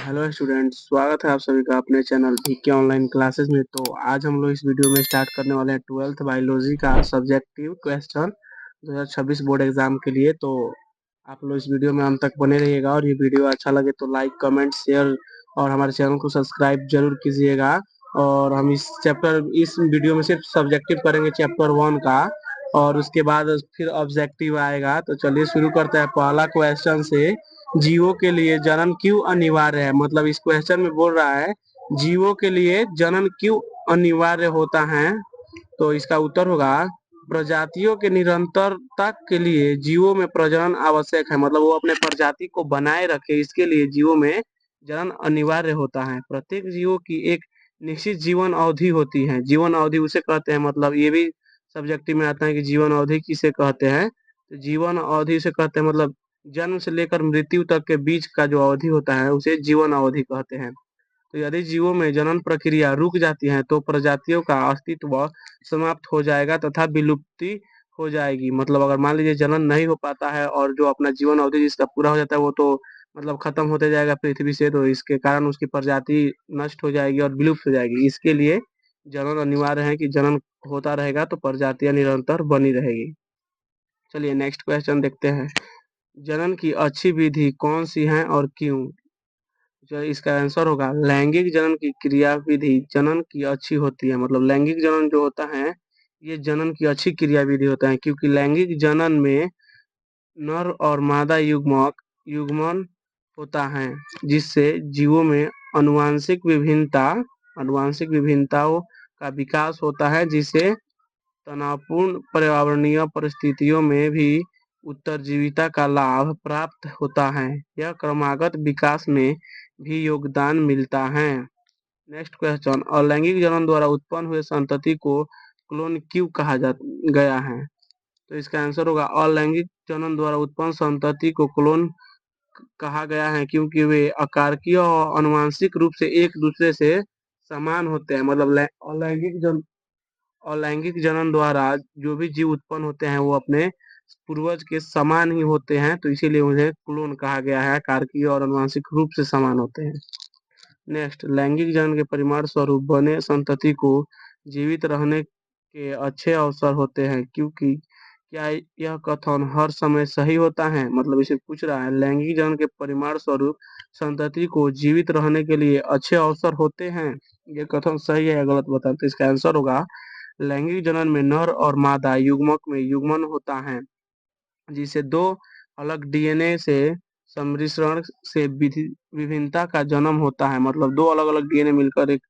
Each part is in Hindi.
हेलो स्टूडेंट्स, स्वागत है आप सभी का अपने चैनल के ऑनलाइन क्लासेस में। तो आज हम लोग इस वीडियो में स्टार्ट करने वाले हैं 12th बायोलॉजी का सब्जेक्टिव क्वेश्चन 2026 बोर्ड एग्जाम के लिए। तो आप लोग इस वीडियो में अंत तक बने रहिएगा और ये वीडियो अच्छा लगे तो लाइक, कमेंट, शेयर और हमारे चैनल को सब्सक्राइब जरूर कीजिएगा। और हम इस वीडियो में सिर्फ सब्जेक्टिव करेंगे चैप्टर 1 का, और उसके बाद फिर ऑब्जेक्टिव आएगा। तो चलिए शुरू करते हैं पहला क्वेश्चन से। जीवों के लिए जनन क्यों अनिवार्य है? मतलब इस क्वेश्चन में बोल रहा है जीवों के लिए जनन क्यों अनिवार्य होता है। तो इसका उत्तर होगा प्रजातियों के निरंतरता के लिए जीवों में प्रजनन आवश्यक है। मतलब वो अपने प्रजाति को बनाए रखे, इसके लिए जीवों में जनन अनिवार्य होता है। प्रत्येक जीवों की एक निश्चित जीवन अवधि होती है। जीवन अवधि उसे कहते हैं, मतलब ये भी सब्जेक्टिव में आता है कि जीवन अवधि किसे कहते हैं। तो जीवन अवधि से कहते हैं मतलब जन्म से लेकर मृत्यु तक के बीच का जो अवधि होता है उसे जीवन अवधि कहते हैं। तो यदि जीवों में जनन प्रक्रिया रुक जाती है तो प्रजातियों का अस्तित्व समाप्त हो जाएगा तथा विलुप्ति हो जाएगी। मतलब अगर मान लीजिए जनन नहीं हो पाता है और जो अपना जीवन अवधि जिसका पूरा हो जाता है वो तो मतलब खत्म होते जाएगा पृथ्वी से, तो इसके कारण उसकी प्रजाति नष्ट हो जाएगी और विलुप्त हो जाएगी। इसके लिए जनन अनिवार्य है कि जनन होता रहेगा तो प्रजातियां निरंतर बनी रहेगी। चलिए नेक्स्ट क्वेश्चन देखते हैं। जनन की अच्छी विधि कौन सी है और क्यों? जो इसका आंसर होगा लैंगिक जनन की क्रिया विधि जनन की अच्छी होती है। मतलब लैंगिक जनन जो होता है ये जनन की अच्छी क्रिया विधि होता है, क्योंकि लैंगिक जनन में नर और मादा युग्मक युग्मन होता है, जिससे जीवों में अनुवांशिक विभिन्नताओं का विकास होता है, जिसे तनावपूर्ण पर्यावरणीय परिस्थितियों में भी उत्तरजीविता का लाभ प्राप्त होता है। यह क्रमागत विकास में भी योगदान मिलता है। नेक्स्ट क्वेश्चन, अलैंगिक जनन द्वारा उत्पन्न हुए संतति को क्लोन क्यों कहा जा गया है? तो इसका आंसर होगा अलैंगिक जनन द्वारा उत्पन्न संतति को क्लोन कहा गया है क्योंकि वे आकारकीय और आनुवंशिक रूप से एक दूसरे से समान होते हैं। मतलब अलैंगिक जनन द्वारा जो भी जीव उत्पन्न होते हैं वो अपने पूर्वज के समान ही होते हैं, तो इसीलिए उन्हें क्लोन कहा गया है। कारकीय और आनुवंशिक रूप से समान होते हैं। नेक्स्ट, लैंगिक जनन के परिणाम स्वरूप बने संतति को जीवित रहने के अच्छे अवसर होते हैं, क्योंकि क्या यह कथन हर समय सही होता है? मतलब इसे पूछ रहा है लैंगिक जनन के परिणाम स्वरूप संतति को जीवित रहने के लिए अच्छे अवसर होते हैं, ये कथन सही है या गलत बताएं। तो इसका आंसर होगा लैंगिक जनन में नर और मादा युग्मक में युग्मन होता है, जिसे दो अलग डीएनए से सम्मिश्रण से विभिन्नता का जन्म होता है। मतलब दो अलग अलग डीएनए मिलकर एक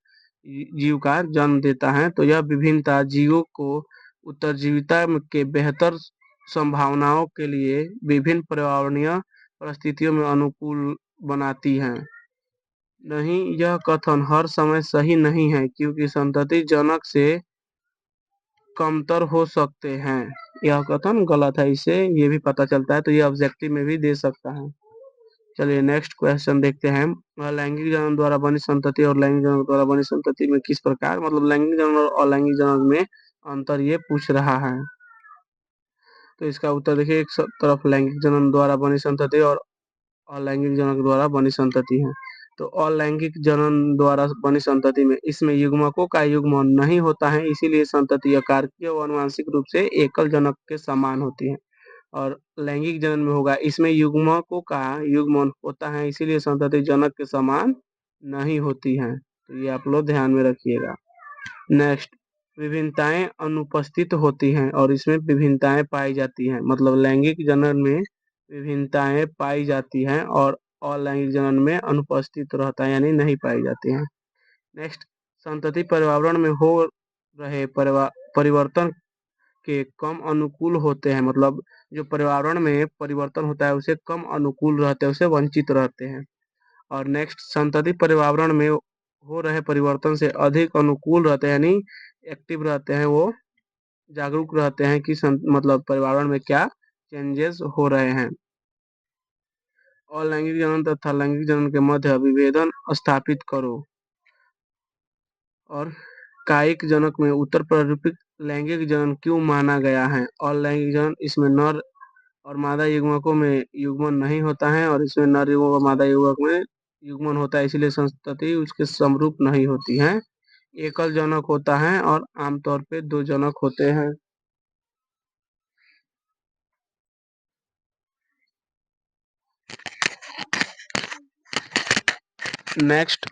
जीव का जन्म देता है। तो यह विभिन्नता जीवों को उत्तरजीविता के बेहतर संभावनाओं के लिए विभिन्न पर्यावरणीय परिस्थितियों में अनुकूल बनाती है। नहीं, यह कथन हर समय सही नहीं है, क्योंकि संतति जनक से कमतर हो सकते हैं। यह कथन गलत है, इससे ये भी पता चलता है। तो ये ऑब्जेक्टिव में भी दे सकता है। चलिए नेक्स्ट क्वेश्चन देखते हैं। लैंगिक जनन द्वारा बनी संतति और लैंगिक जनन द्वारा बनी संतति में किस प्रकार, मतलब लैंगिक जनन और अलैंगिक जनन में अंतर ये पूछ रहा है। तो इसका उत्तर देखिए, एक तरफ लैंगिक जनन द्वारा बनी संतति और अलैंगिक जनन द्वारा बनी संतति है। तो अलैंगिक जनन द्वारा बनी संतति में इसमें युग्मकों का युग्मन नहीं होता है, इसीलिए संतति आकारकीय व आनुवंशिक रूप से एकल जनक के समान होती है। और लैंगिक जनन में होगा इसमें युग्मकों का युग्मन होता है, इसीलिए संतति जनक के समान नहीं होती है। तो ये आप लोग ध्यान में रखिएगा। नेक्स्ट, विभिन्नताएं अनुपस्थित होती हैं और इसमें विभिन्नताएं पाई जाती हैं। मतलब लैंगिक जनन में विभिन्नताएं पाई जाती हैं और अलैंगिक जनन में अनुपस्थित रहता है, यानी नहीं पाई जाती हैं। नेक्स्ट, संतति पर्यावरण में हो रहे परिवर्तन के कम अनुकूल होते हैं। मतलब जो पर्यावरण में परिवर्तन होता है उसे कम अनुकूल रहते हैं, उसे वंचित रहते हैं। और नेक्स्ट, संतति पर्यावरण में हो रहे परिवर्तन से अधिक अनुकूल रहते हैं, यानी एक्टिव रहते हैं, वो जागरूक रहते हैं कि मतलब पर्यावरण में क्या चेंजेस हो रहे हैं। अलैंगिक जनन तथा लैंगिक जनन के मध्य विभेदन स्थापित करो। और कायिक जनक में उत्तर प्रारूपिक लैंगिक जनन क्यों माना गया है? अलैंगिक जनन, इसमें नर और मादा युग्मकों में युग्मन नहीं होता है और इसमें नर युग्मक और मादा युग्मक में युग्मन होता है, इसीलिए संतति उसके समरूप नहीं होती है। एकल जनक होता है और आमतौर पे दो जनक होते हैं। नेक्स्ट,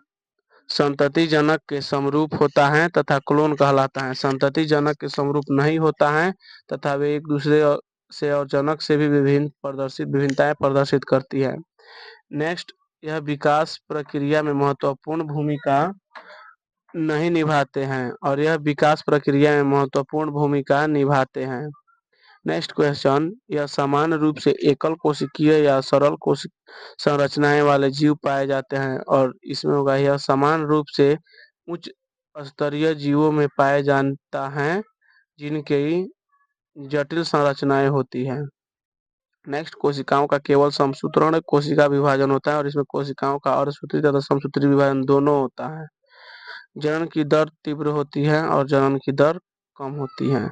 संतति जनक के समरूप होता है तथा क्लोन कहलाता है। संतति जनक के समरूप नहीं होता है तथा वे एक दूसरे से और जनक से भी विभिन्नताएं प्रदर्शित करती है। नेक्स्ट, यह विकास प्रक्रिया में महत्वपूर्ण भूमिका नहीं निभाते हैं और यह विकास प्रक्रिया में महत्वपूर्ण भूमिका निभाते हैं। नेक्स्ट क्वेश्चन, यह समान रूप से एकल कोशिकीय या सरल कोशिक संरचनाएं वाले जीव पाए जाते हैं और इसमें होगा यह समान रूप से उच्च स्तरीय जीवों में पाए जाता है जिनकी जटिल संरचनाएं होती हैं। नेक्स्ट, कोशिकाओं का केवल समसूत्रण कोशिका विभाजन होता है और इसमें कोशिकाओं का अर्धसूत्री तथा समसूत्री विभाजन दोनों होता है। जनन की दर तीव्र होती है और जनन की दर कम होती है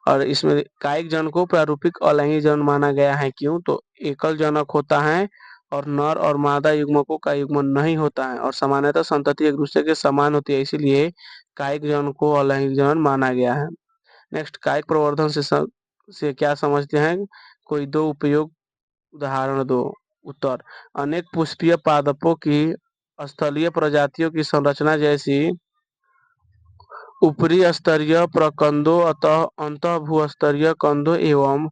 और इसमें कायिक जनन को प्रारूपिक अलैंगिक जनन माना गया है। क्यों? तो एकल जनक होता है और नर और मादा युग्मकों का युग्मन नहीं होता है और सामान्यतः संतति एक दूसरे के समान होती है, इसीलिए कायिक जनन को अलैंगिक जनन माना गया है। नेक्स्ट, कायिक प्रवर्धन से क्या समझते हैं? कोई दो उपयोग उदाहरण दो। उत्तर, अनेक पुष्पीय पादपों की स्थलीय प्रजातियों की संरचना जैसी ऊपरी स्तरीय प्रकंदों अतः अंतः भूस्तरीय कंदों एवं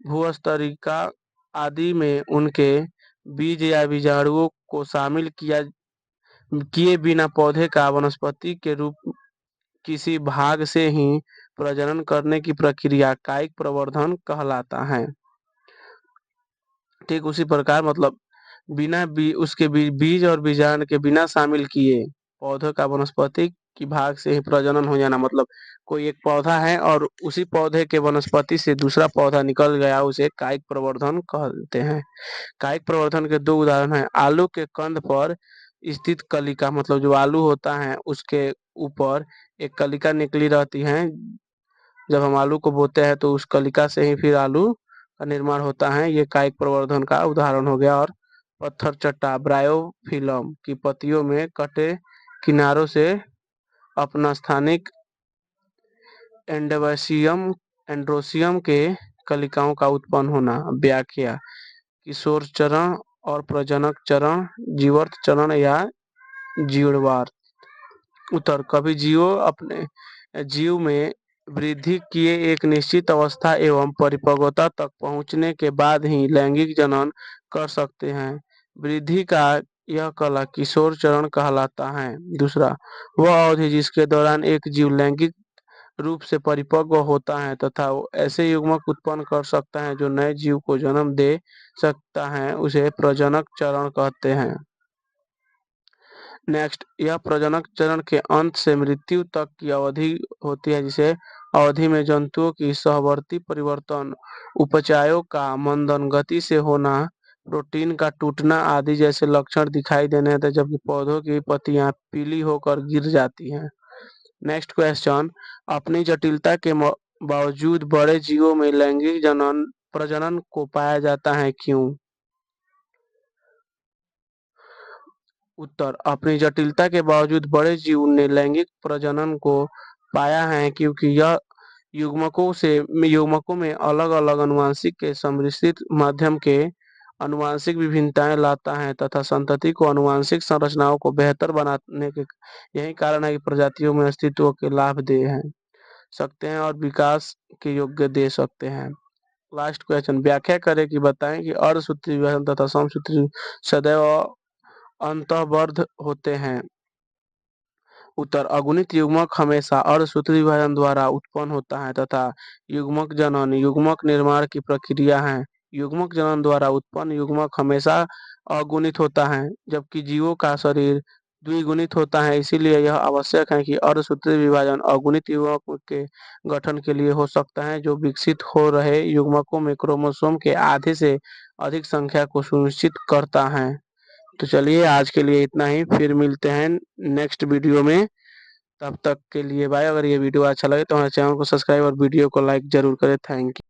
भूस्तरिका आदि में उनके बीज या बीजाणुओं को शामिल किए बिना पौधे का वनस्पति के रूप किसी भाग से ही प्रजनन करने की प्रक्रिया कायिक प्रवर्धन कहलाता है। ठीक उसी प्रकार मतलब उसके बीज और बीजाणु के बिना शामिल किए पौधों का वनस्पति की भाग से ही प्रजनन हो जाना, मतलब कोई एक पौधा है और उसी पौधे के वनस्पति से दूसरा पौधा निकल गया, उसे कायिक प्रवर्धन कहते हैं। कायिक प्रवर्धन के दो उदाहरण हैं। आलू के कंद पर स्थित कलिका, मतलब जो आलू होता है उसके ऊपर एक कलिका निकली रहती है। जब हम आलू को बोते हैं तो उस कलिका से ही फिर आलू का निर्माण होता है, ये कायिक प्रवर्धन का उदाहरण हो गया। और पत्थर चट्टा ब्रायोफिलम की पत्तियों में कटे किनारों से अपना स्थानिक एंड्रोसियम के कलिकाओं का उत्पन्न होना। व्याख्या, किशोर चरण और प्रजनक चरण, जीवर्त चरण या जीववार। उत्तर, कभी जीव में वृद्धि किए एक निश्चित अवस्था एवं परिपक्वता तक पहुंचने के बाद ही लैंगिक जनन कर सकते हैं। वृद्धि का यह कला किशोर चरण कहलाता है। दूसरा, वह अवधि जिसके दौरान एक जीव लैंगिक रूप से परिपक्व होता है तथा वो ऐसे युग्मक उत्पन्न कर सकता है जो नए जीव को जन्म दे सकता है, उसे प्रजनक चरण कहते हैं। नेक्स्ट, यह प्रजनक चरण के अंत से मृत्यु तक की अवधि होती है, जिसे अवधि में जंतुओं की सहवर्ती परिवर्तन, उपचायों का मंदन गति से होना, प्रोटीन का टूटना आदि जैसे लक्षण दिखाई देने थे, जबकि पौधों की पत्तियां पीली होकर गिर जाती हैं। नेक्स्ट क्वेश्चन, अपनी जटिलता के बावजूद बड़े जीवों में लैंगिक प्रजनन को पाया जाता है, क्यों? उत्तर, अपनी जटिलता के बावजूद बड़े जीव ने लैंगिक प्रजनन को पाया है क्योंकि यह युग्मकों में अलग अलग अनुवांशिक के सम्मिश्रित माध्यम के अनुवांशिक विभिन्नताएं लाता है तथा संतति को अनुवांशिक संरचनाओं को बेहतर बनाने के यही कारण है कि प्रजातियों में अस्तित्व के लाभ दे हैं सकते हैं और विकास के योग्य दे सकते हैं। लास्ट क्वेश्चन, व्याख्या करें कि बताएं कि अर्धसूत्री विभाजन तथा समसूत्री सदैव अंतःबद्ध होते हैं। उत्तर, अगुणित युग्मक हमेशा अर्धसूत्री विभाजन द्वारा उत्पन्न होता है तथा युग्मक जनन युग्मक निर्माण की प्रक्रिया है। युग्मक जनन द्वारा उत्पन्न युग्मक हमेशा अगुणित होता है, जबकि जीवों का शरीर द्विगुणित होता है। इसीलिए यह आवश्यक है कि अर्धसूत्री विभाजन अगुणित युग्मक के गठन के लिए हो सकता है, जो विकसित हो रहे युग्मकों में क्रोमोसोम के आधे से अधिक संख्या को सुनिश्चित करता है। तो चलिए आज के लिए इतना ही, फिर मिलते हैं नेक्स्ट वीडियो में। तब तक के लिए बाय। अगर ये वीडियो अच्छा लगे तो हमारे चैनल को सब्सक्राइब और वीडियो को लाइक जरूर करें। Thank you.